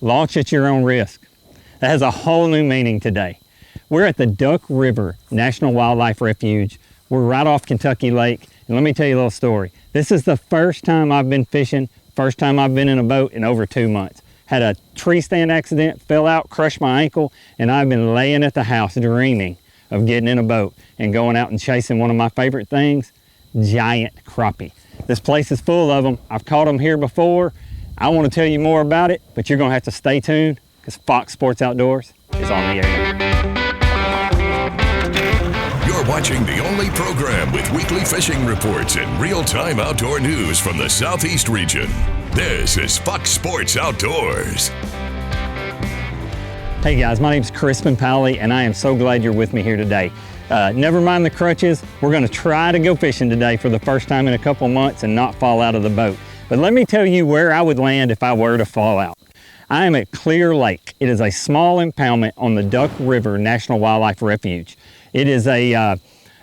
launch at your own risk. That has a whole new meaning today. We're at the Duck River National Wildlife Refuge. We're right off Kentucky Lake, and let me tell you a little story. This is the first time I've been fishing, first time I've been in a boat in over 2 months. Had a tree stand accident, fell out, crushed my ankle, and I've been laying at the house dreaming of getting in a boat and going out and chasing one of my favorite things, giant crappie. This place is full of them. I've caught them here before. I want to tell you more about it, but you're going to have to stay tuned because Fox Sports Outdoors is on the air. You're watching the only program with weekly fishing reports and real-time outdoor news from the Southeast region. This is Fox Sports Outdoors. Hey guys, my name's Crispin Powley, and I am so glad you're with me here today. Never mind the crutches, we're going to try to go fishing today for the first time in a couple months and not fall out of the boat. But let me tell you where I would land if I were to fall out. I am at Clear Lake. It is a small impoundment on the Duck River National Wildlife Refuge. It is a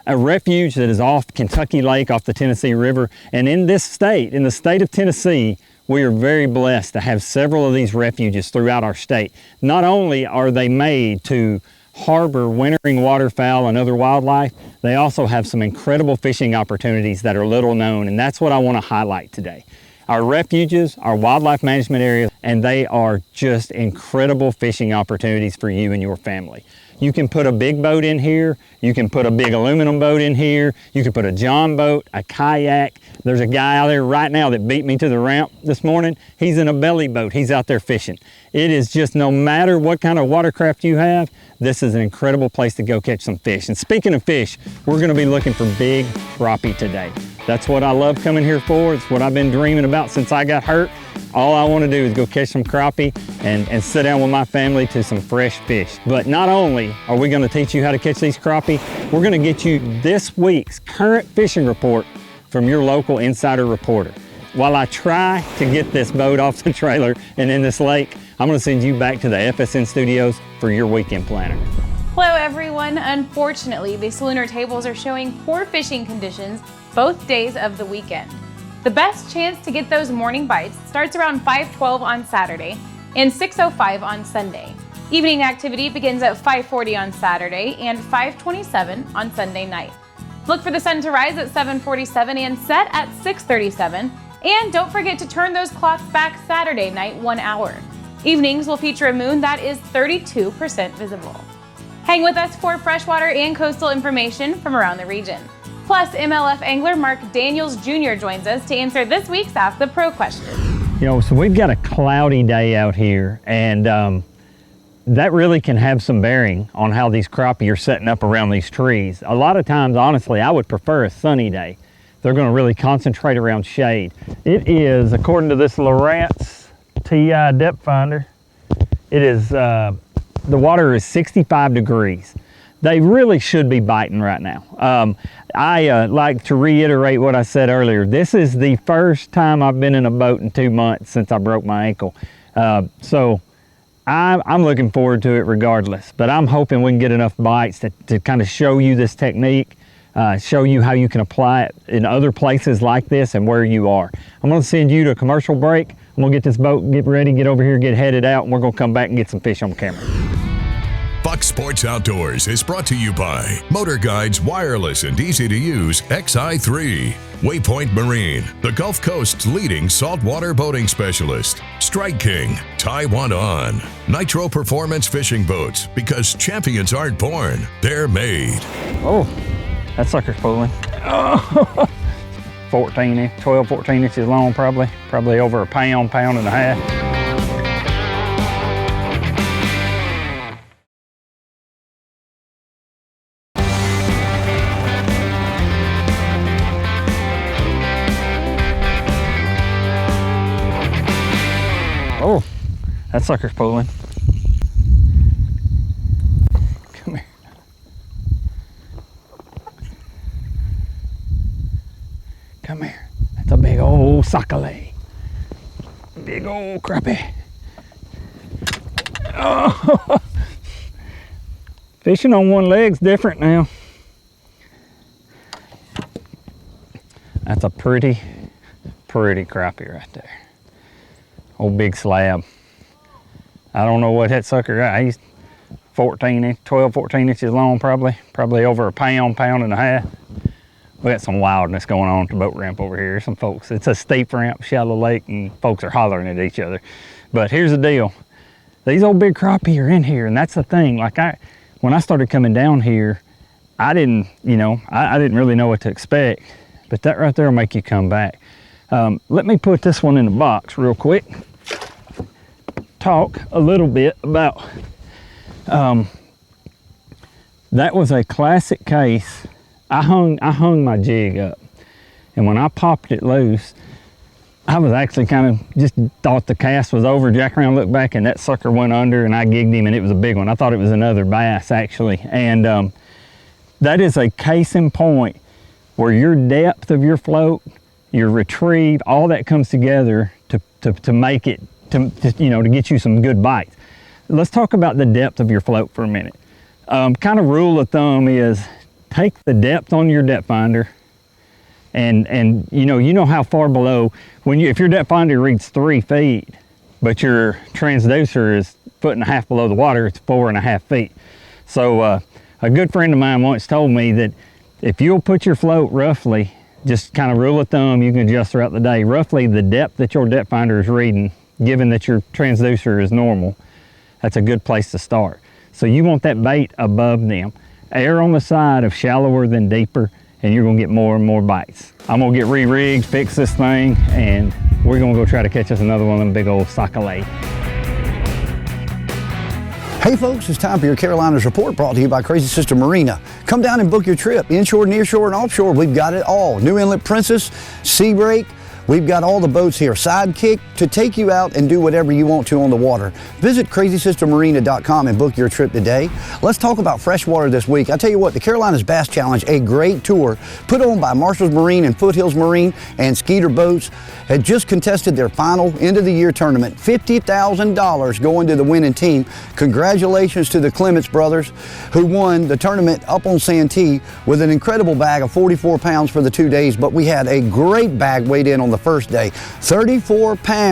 refuge that is off Kentucky Lake, off the Tennessee River. And in this state, in the state of Tennessee, we are very blessed to have several of these refuges throughout our state. Not only are they made to harbor wintering waterfowl and other wildlife, they also have some incredible fishing opportunities that are little known, and that's what I want to highlight today. Our refuges, our wildlife management areas, and they are just incredible fishing opportunities for you and your family. You can put a big boat in here, you can put a big aluminum boat in here, you can put a john boat, a kayak. There's a guy out there right now that beat me to the ramp this morning. He's in a belly boat, he's out there fishing. It is just, no matter what kind of watercraft you have, this is an incredible place to go catch some fish. And speaking of fish, we're gonna be looking for big crappie today. That's what I love coming here for. It's what I've been dreaming about since I got hurt. All I want to do is go catch some crappie and sit down with my family to some fresh fish. But not only are we going to teach you how to catch these crappie, we're going to get you this week's current fishing report from your local insider reporter. While I try to get this boat off the trailer and in this lake, I'm going to send you back to the FSN studios for your weekend planner. Hello everyone. Unfortunately, these lunar tables are showing poor fishing conditions both days of the weekend. The best chance to get those morning bites starts around 5:12 on Saturday and 6:05 on Sunday. Evening activity begins at 5:40 on Saturday and 5:27 on Sunday night. Look for the sun to rise at 7:47 and set at 6:37. And don't forget to turn those clocks back Saturday night 1 hour. Evenings will feature a moon that is 32% visible. Hang with us for freshwater and coastal information from around the region. Plus, MLF angler Mark Daniels Jr. joins us to answer this week's Ask the Pro question. You know, so we've got a cloudy day out here, and that really can have some bearing on how these crappie are setting up around these trees. A lot of times, honestly, I would prefer a sunny day. They're going to really concentrate around shade. It is, according to this Lowrance TI depth finder, it is, the water is 65 degrees. They really should be biting right now. I like to reiterate what I said earlier. This is the first time I've been in a boat in 2 months since I broke my ankle. So I'm looking forward to it regardless, but I'm hoping we can get enough bites to kind of show you this technique, show you how you can apply it in other places like this and where you are. I'm gonna send you to a commercial break. I'm gonna get this boat, get ready, get over here, get headed out, and we're gonna come back and get some fish on camera. Fox Sports Outdoors is brought to you by Motor Guide's wireless and easy-to-use XI3, Waypoint Marine, the Gulf Coast's leading saltwater boating specialist, Strike King, Taiwan On, Nitro Performance Fishing Boats, because champions aren't born, they're made. Oh, that sucker's pulling. Oh. 12, 14 inches long probably over a pound and a half. Oh, that sucker's pulling. Come here. Come here. That's a big old sac-a-lait. Big old crappie. Oh. Fishing on one leg's different now. That's a pretty crappie right there. Old big slab. I don't know what that sucker got. He's 12, 14 inches long probably over a pound and a half. We got some wildness going on at the boat ramp over here. Some folks, it's a steep ramp, shallow lake, and folks are hollering at each other. But here's the deal. These old big crappie are in here, and that's the thing. Like when I started coming down here, I didn't really know what to expect, but that right there will make you come back. Let me put this one in the box real quick. Talk a little bit about, that was a classic case. I hung my jig up, and when I popped it loose, I was actually kind of just thought the cast was over. Jack around, looked back, and that sucker went under, and I gigged him, and it was a big one. I thought it was another bass actually, and that is a case in point where your depth of your float, your retrieve, all that comes together to make it to get you some good bites. Let's talk about the depth of your float for a minute. Kind of rule of thumb is take the depth on your depth finder, and you know how far below, if your depth finder reads 3 feet, but your transducer is 1.5 feet below the water, it's 4.5 feet. So a good friend of mine once told me that if you'll put your float roughly, just kind of rule of thumb, you can adjust throughout the day, roughly the depth that your depth finder is reading, given that your transducer is normal, that's a good place to start. So you want that bait above them. Err on the side of shallower than deeper, and you're gonna get more and more bites. I'm gonna get re-rigged, fix this thing, and we're gonna go try to catch us another one of them big old sockeye. Hey folks, it's time for your Carolinas Report, brought to you by Crazy Sister Marina. Come down and book your trip. Inshore, nearshore, and offshore, we've got it all. New Inlet Princess, Sea Break, we've got all the boats here. Sidekick, to take you out and do whatever you want to on the water. Visit crazysistermarina.com and book your trip today. Let's talk about freshwater this week. I tell you what, the Carolinas Bass Challenge, a great tour put on by Marshall's Marine and Foothills Marine and Skeeter Boats, had just contested their final end of the year tournament. $50,000 going to the winning team. Congratulations to the Clements brothers, who won the tournament up on Santee with an incredible bag of 44 pounds for the 2 days, but we had a great bag weighed in on the first day. 34 pounds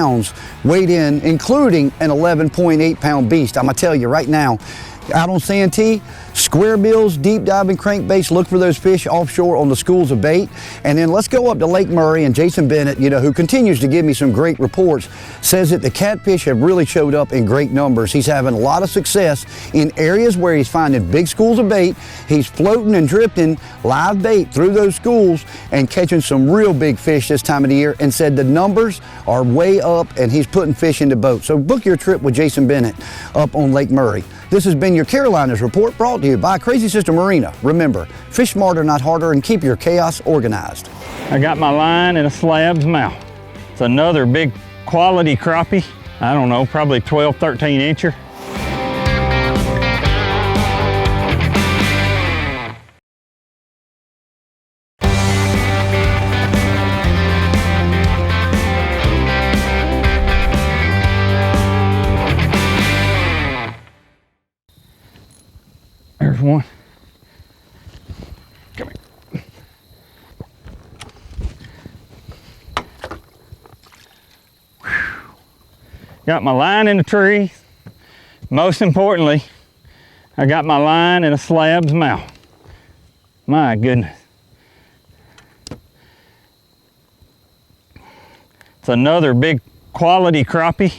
weighed in, including an 11.8 pound beast. I'm gonna tell you right now, out on Santee, square bills, deep diving crankbaits, look for those fish offshore on the schools of bait. And then let's go up to Lake Murray, and Jason Bennett, who continues to give me some great reports, says that the catfish have really showed up in great numbers. He's having a lot of success in areas where he's finding big schools of bait. He's floating and drifting live bait through those schools and catching some real big fish this time of the year, and said the numbers are way up and he's putting fish into boats. So book your trip with Jason Bennett up on Lake Murray. This has been your Carolinas Report, brought to you by Crazy Sister Marina. Remember, fish smarter, not harder, and keep your chaos organized. I got my line in a slab's mouth. It's another big quality crappie. I don't know, probably 12, 13 incher. There's one. Come here. Whew. Got my line in the tree. Most importantly, I got my line in a slab's mouth. My goodness. It's another big quality crappie.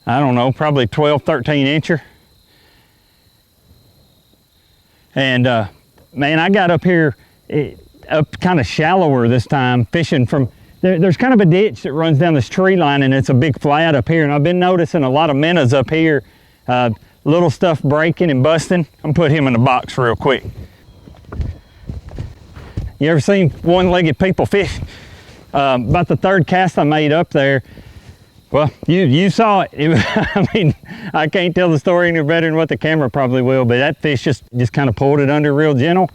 I don't know, probably 12, 13 incher. And man, I got up here, up kind of shallower this time, fishing from, there's kind of a ditch that runs down this tree line, and it's a big flat up here. And I've been noticing a lot of minnows up here, little stuff breaking and busting. I'm gonna put him in the box real quick. You ever seen one-legged people fish? About the third cast I made up there, well, you saw it. I mean, I can't tell the story any better than what the camera probably will, but that fish just kind of pulled it under real gentle,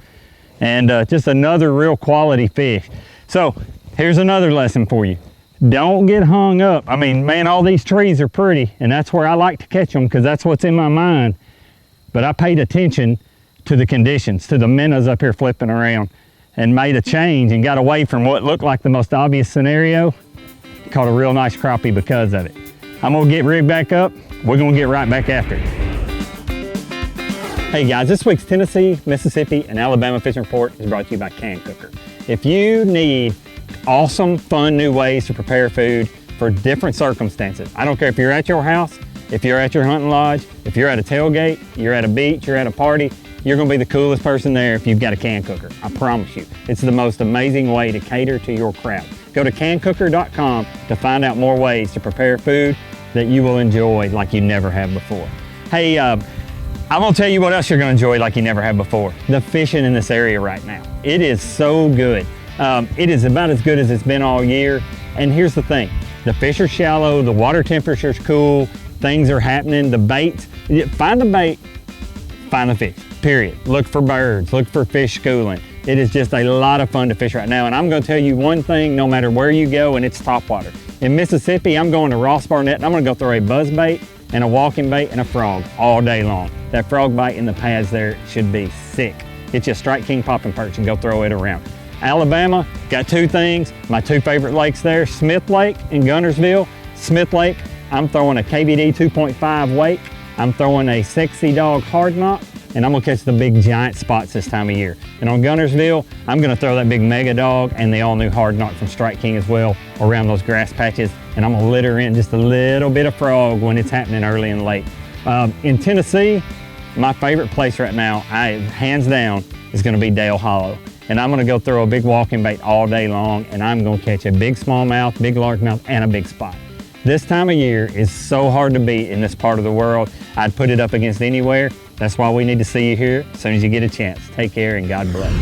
and just another real quality fish. So here's another lesson for you. Don't get hung up. I mean, man, all these trees are pretty, and that's where I like to catch them because that's what's in my mind. But I paid attention to the conditions, to the minnows up here flipping around, and made a change and got away from what looked like the most obvious scenario. Caught a real nice crappie because of it. I'm gonna get rigged back up. We're gonna get right back after it. Hey guys, this week's Tennessee, Mississippi, and Alabama Fishing Report is brought to you by Can Cooker. If you need awesome, fun new ways to prepare food for different circumstances, I don't care if you're at your house, if you're at your hunting lodge, if you're at a tailgate, you're at a beach, you're at a party, you're gonna be the coolest person there if you've got a can cooker. I promise you. It's the most amazing way to cater to your crowd. Go to cancooker.com to find out more ways to prepare food that you will enjoy like you never have before. Hey, I'm gonna tell you what else you're gonna enjoy like you never have before. The fishing in this area right now. It is so good. It is about as good as it's been all year. And here's the thing, the fish are shallow, the water temperature's cool, things are happening, the baits, find the bait, find the fish, period. Look for birds, look for fish schooling. It is just a lot of fun to fish right now. And I'm gonna tell you one thing, no matter where you go, and it's topwater. In Mississippi, I'm going to Ross Barnett and I'm gonna go throw a buzz bait and a walking bait and a frog all day long. That frog bite in the pads there should be sick. Get you a Strike King popping perch and go throw it around. Alabama, got two things. My two favorite lakes there, Smith Lake and Guntersville. Smith Lake, I'm throwing a KBD 2.5 weight. I'm throwing a Sexy Dog hard knot, and I'm gonna catch the big giant spots this time of year. And on Guntersville, I'm gonna throw that big Mega Dog and the all new hard knot from Strike King as well around those grass patches. And I'm gonna litter in just a little bit of frog when it's happening early and late. In Tennessee, my favorite place right now, hands down, is gonna be Dale Hollow. And I'm gonna go throw a big walking bait all day long, and I'm gonna catch a big smallmouth, big largemouth, and a big spot. This time of year is so hard to beat in this part of the world. I'd put it up against anywhere. That's why we need to see you here as soon as you get a chance. Take care and God bless.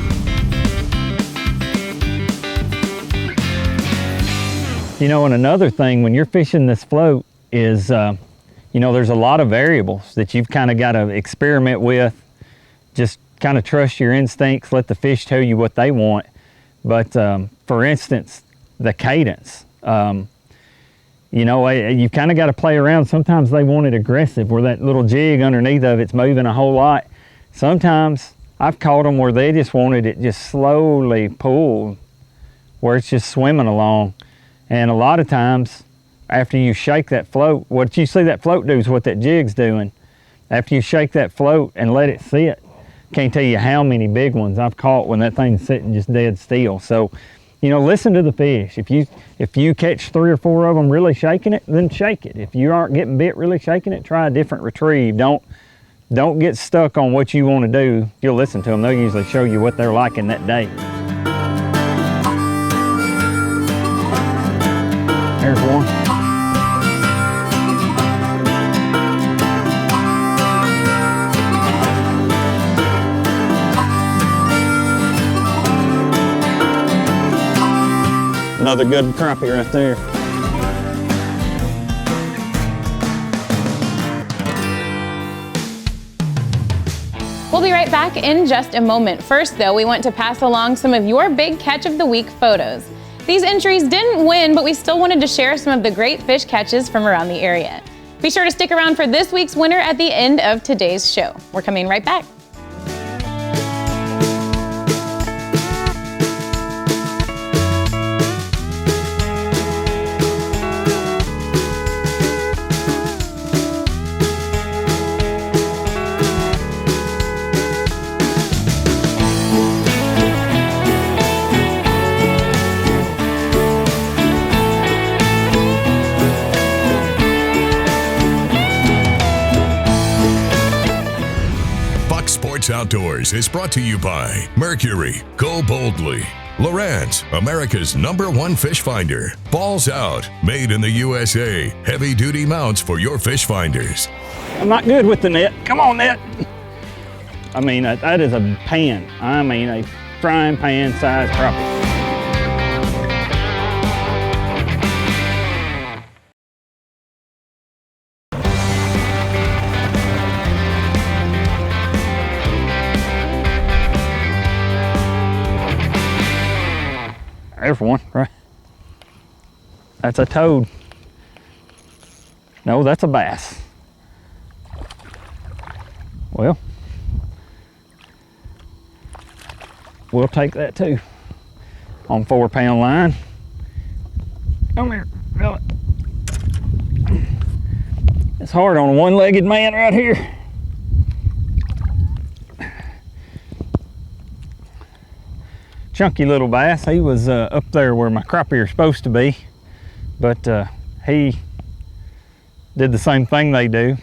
You know, and another thing when you're fishing this float is, you know, there's a lot of variables that you've kind of got to experiment with. Just kind of trust your instincts, let the fish tell you what they want. But for instance, the cadence. You know, you kind of got to play around. Sometimes they want it aggressive where that little jig underneath of it's moving a whole lot. Sometimes I've caught them where they just wanted it just slowly pulled, where it's just swimming along. And a lot of times after you shake that float, what you see that float do is what that jig's doing. After you shake that float and let it sit, can't tell you how many big ones I've caught when that thing's sitting just dead still. So, you know, listen to the fish. If you catch 3 or 4 of them really shaking it, then shake it. If you aren't getting bit really shaking it, try a different retrieve. Don't get stuck on what you want to do. If you'll listen to them, they'll usually show you what they're liking that day. There's one. Another good crappie right there. We'll be right back in just a moment. First though, we want to pass along some of your big catch of the week photos. These entries didn't win, but we still wanted to share some of the great fish catches from around the area. Be sure to stick around for this week's winner at the end of today's show. We're coming right back. Outdoors is brought to you by Mercury, Go Boldly, Lowrance, America's #1 fish finder, Balls Out, made in the USA, heavy duty mounts for your fish finders. I'm not good with the net. Come on, net. I mean, that is a pan. I mean, a frying pan size crappie. There's one, right? That's a toad. No, that's a bass. Well, we'll take that too. On 4-pound line. Come here, feel it. It's hard on a one-legged man right here. Chunky little bass. He was up there where my crappie are supposed to be, but he did the same thing they do,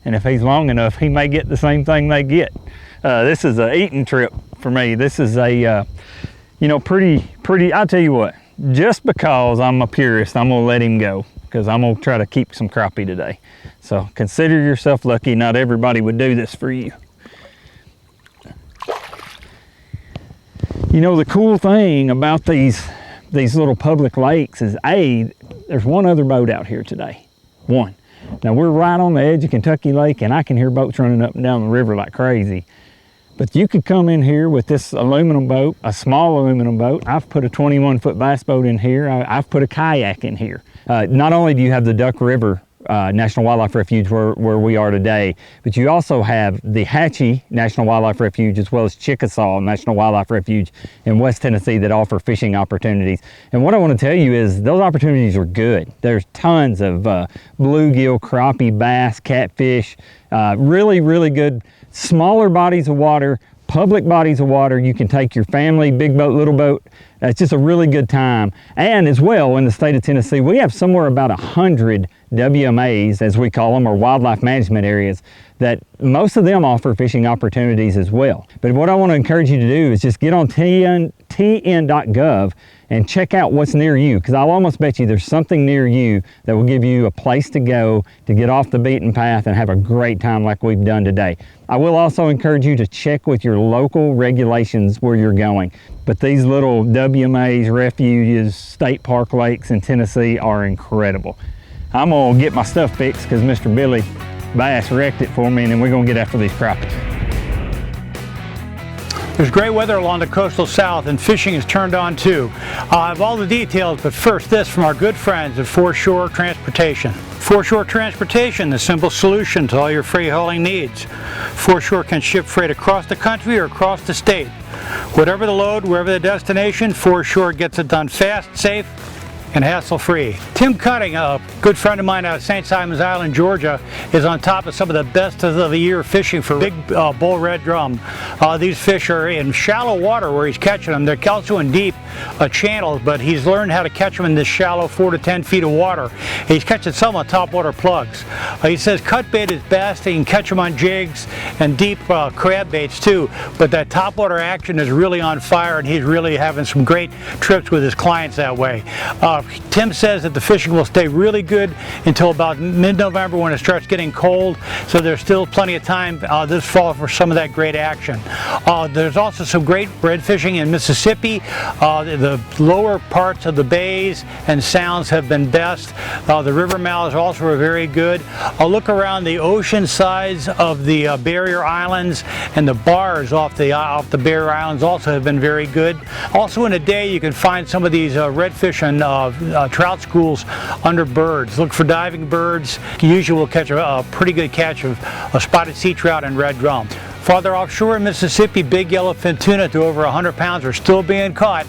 and if he's long enough, he may get the same thing they get. This is an eating trip for me. This is a you know, pretty. I'll tell you what, just because I'm a purist, I'm gonna let him go, because I'm gonna try to keep some crappie today. So consider yourself lucky. Not everybody would do this for you. You know, the cool thing about these little public lakes is, there's one other boat out here today. One. Now, we're right on the edge of Kentucky Lake, and I can hear boats running up and down the river like crazy. But you could come in here with this aluminum boat, a small aluminum boat. I've put a 21-foot bass boat in here. I've put a kayak in here. Not only do you have the Duck River National Wildlife Refuge where we are today, but you also have the Hatchie National Wildlife Refuge, as well as Chickasaw National Wildlife Refuge in West Tennessee, that offer fishing opportunities. And what I want to tell you is those opportunities are good. There's tons of bluegill, crappie, bass, catfish, really, really good smaller bodies of water, public bodies of water. You can take your family, big boat, little boat. It's just a really good time. And as well, in the state of Tennessee, we have somewhere about 100 WMAs, as we call them, or wildlife management areas, that most of them offer fishing opportunities as well. But what I want to encourage you to do is just get on tn.gov and check out what's near you, because I'll almost bet you there's something near you that will give you a place to go to get off the beaten path and have a great time like we've done today. I will also encourage you to check with your local regulations where you're going. But these little WMAs, refuges, state park lakes in Tennessee are incredible. I'm gonna get my stuff fixed because Mr. Billy Bass wrecked it for me, and then we're gonna get after these crappie. There's great weather along the coastal south, and fishing is turned on too. I have all the details, but first this from our good friends at Foreshore Transportation. Foreshore Transportation, the simple solution to all your freight hauling needs. Foreshore can ship freight across the country or across the state. Whatever the load, wherever the destination, Foreshore gets it done fast, safe, and hassle-free. Tim Cutting, a good friend of mine out of St. Simons Island, Georgia, is on top of some of the best of the year fishing for big bull red drum. These fish are in shallow water where he's catching them. They're also in deep channels, but he's learned how to catch them in this shallow 4 to 10 feet of water. He's catching some on topwater plugs. He says cut bait is best. He can catch them on jigs and deep crab baits too, but that topwater action is really on fire, and he's really having some great trips with his clients that way. Tim says that the fishing will stay really good until about mid-November when it starts getting cold, so there's still plenty of time this fall for some of that great action. There's also some great bread fishing in Mississippi. The lower parts of the bays and sounds have been best. The river mouths also are very good. Look around the ocean sides of the barrier islands, and the bars off the barrier islands also have been very good. Also in a day you can find some of these redfish and trout schools under birds. Look for diving birds. You usually will catch a pretty good catch of a spotted sea trout and red drum. Farther offshore in Mississippi, big yellowfin tuna to over 100 pounds are still being caught.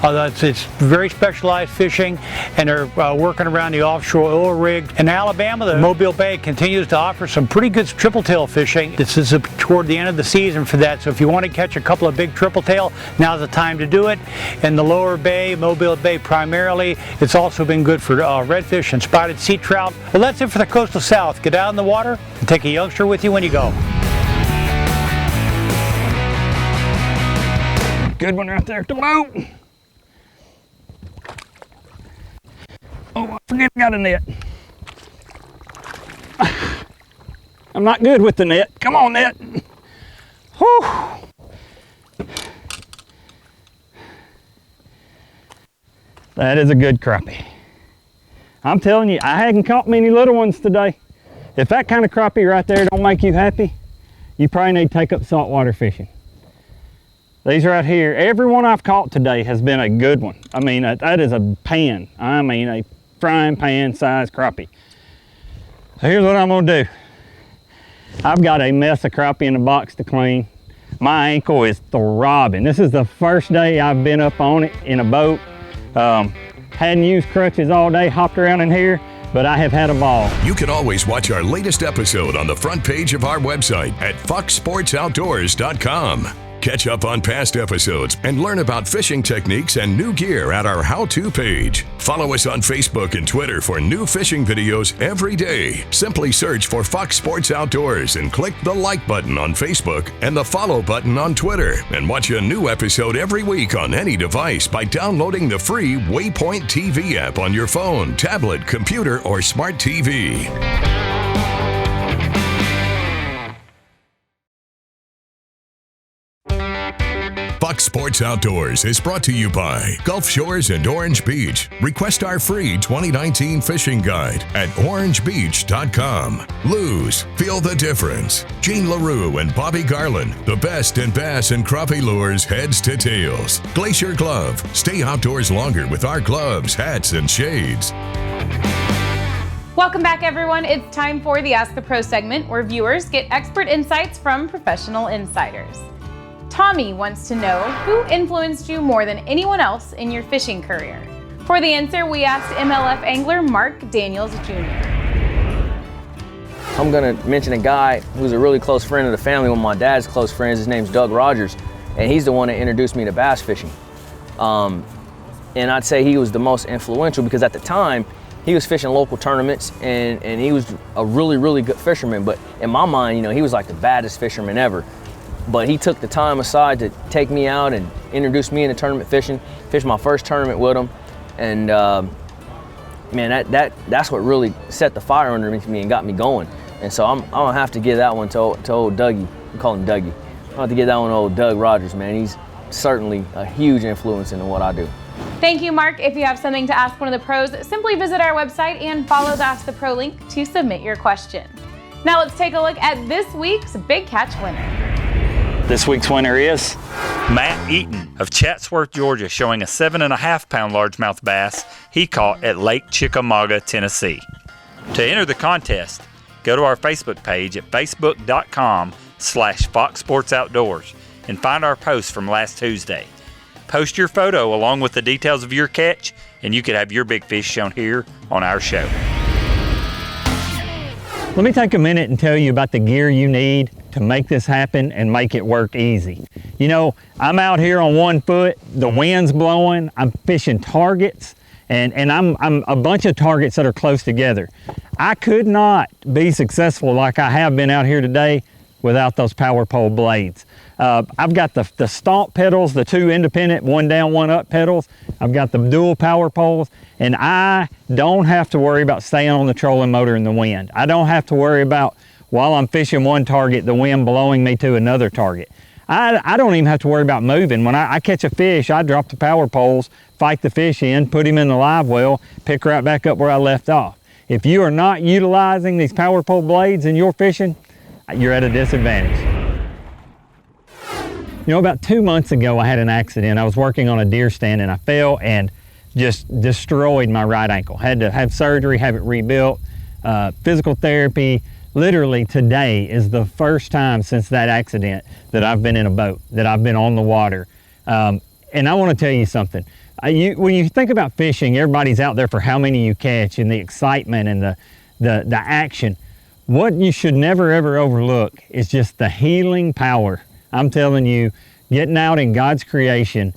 It's very specialized fishing, and they're working around the offshore oil rig. In Alabama, the Mobile Bay continues to offer some pretty good triple tail fishing. This is toward the end of the season for that, so if you want to catch a couple of big triple tail, now's the time to do it. In the lower bay, Mobile Bay primarily, it's also been good for redfish and spotted sea trout. Well, that's it for the coastal south. Get out in the water and take a youngster with you when you go. Good one right there. Come on. Oh, I forget I got a net. I'm not good with the net. Come on, net. Whew. That is a good crappie. I'm telling you, I hadn't caught many little ones today. If that kind of crappie right there don't make you happy, you probably need to take up saltwater fishing. These right here, every one I've caught today has been a good one. I mean, that is a pan. I mean, a frying pan size crappie. So here's what I'm gonna do. I've got a mess of crappie in the box to clean. My ankle is throbbing. This is the first day I've been up on it in a boat. Hadn't used crutches all day, hopped around in here. but I have had a ball. You can always watch our latest episode on the front page of our website at foxsportsoutdoors.com. Catch up on past episodes and learn about fishing techniques and new gear at our how-to page. Follow us on Facebook and Twitter for new fishing videos every day. Simply search for Fox Sports Outdoors and click the like button on Facebook and the follow button on Twitter, and watch a new episode every week on any device by downloading the free Waypoint TV app on your phone, tablet, computer, or smart TV. Fox Sports Outdoors is brought to you by Gulf Shores and Orange Beach. Request our free 2019 fishing guide at orangebeach.com. Lose, feel the difference. Gene LaRue and Bobby Garland, the best in bass and crappie lures, heads to tails. Glacier Glove, stay outdoors longer with our gloves, hats, and shades. Welcome back, everyone. It's time for the Ask the Pro segment, where viewers get expert insights from professional insiders. Tommy wants to know, who influenced you more than anyone else in your fishing career? For the answer, we asked MLF angler Mark Daniels Jr. I'm going to mention a guy who's a really close friend of the family, one of my dad's close friends. His name's Doug Rogers, and he's the one that introduced me to bass fishing. And I'd say he was the most influential because at the time, he was fishing local tournaments, and he was a really, really good fisherman. But in my mind, you know, he was like the baddest fisherman ever. But he took the time aside to take me out and introduce me into tournament fishing. Fished my first tournament with him, and man, that's what really set the fire underneath me and got me going. And so I'm gonna have to give that one to old Dougie. We call him Dougie. I'm gonna have to give that one to old Doug Rogers, man. He's certainly a huge influence into what I do. Thank you, Mark. If you have something to ask one of the pros, simply visit our website and follow the Ask the Pro link to submit your question. Now let's take a look at this week's Big Catch winner. This week's winner is Matt Eaton of Chatsworth, Georgia, showing a 7.5-pound largemouth bass he caught at Lake Chickamauga, Tennessee. To enter the contest, go to our Facebook page at facebook.com/Fox Sports Outdoors and find our post from last Tuesday. Post your photo along with the details of your catch, and you could have your big fish shown here on our show. Let me take a minute and tell you about the gear you need to make this happen and make it work easy. You know, I'm out here on 1 foot, the wind's blowing, I'm fishing targets, and I'm a bunch of targets that are close together. I could not be successful like I have been out here today without those power pole blades. I've got the stomp pedals, the 2 independent, 1 down, 1 up pedals. I've got the dual power poles, and I don't have to worry about staying on the trolling motor in the wind. I don't have to worry about, while I'm fishing one target, the wind blowing me to another target. I don't even have to worry about moving. When I catch a fish, I drop the power poles, fight the fish in, put him in the live well, pick right back up where I left off. If you are not utilizing these power pole blades in your fishing, you're at a disadvantage. You know, about 2 months ago, I had an accident. I was working on a deer stand and I fell and just destroyed my right ankle. Had to have surgery, have it rebuilt, physical therapy. Literally today is the first time since that accident that I've been in a boat, that I've been on the water. And I want to tell you something. When you think about fishing, everybody's out there for how many you catch and the excitement and the action. What you should never ever overlook is just the healing power. I'm telling you, getting out in God's creation,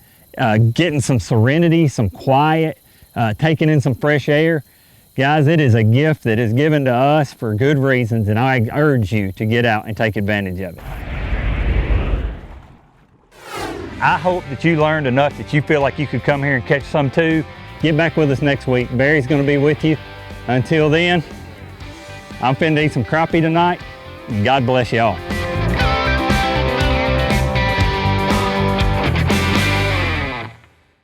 getting some serenity, some quiet, taking in some fresh air. Guys, it is a gift that is given to us for good reasons, and I urge you to get out and take advantage of it. I hope that you learned enough that you feel like you could come here and catch some too. Get back with us next week. Barry's going to be with you. Until then, I'm finna eat some crappie tonight. God bless y'all.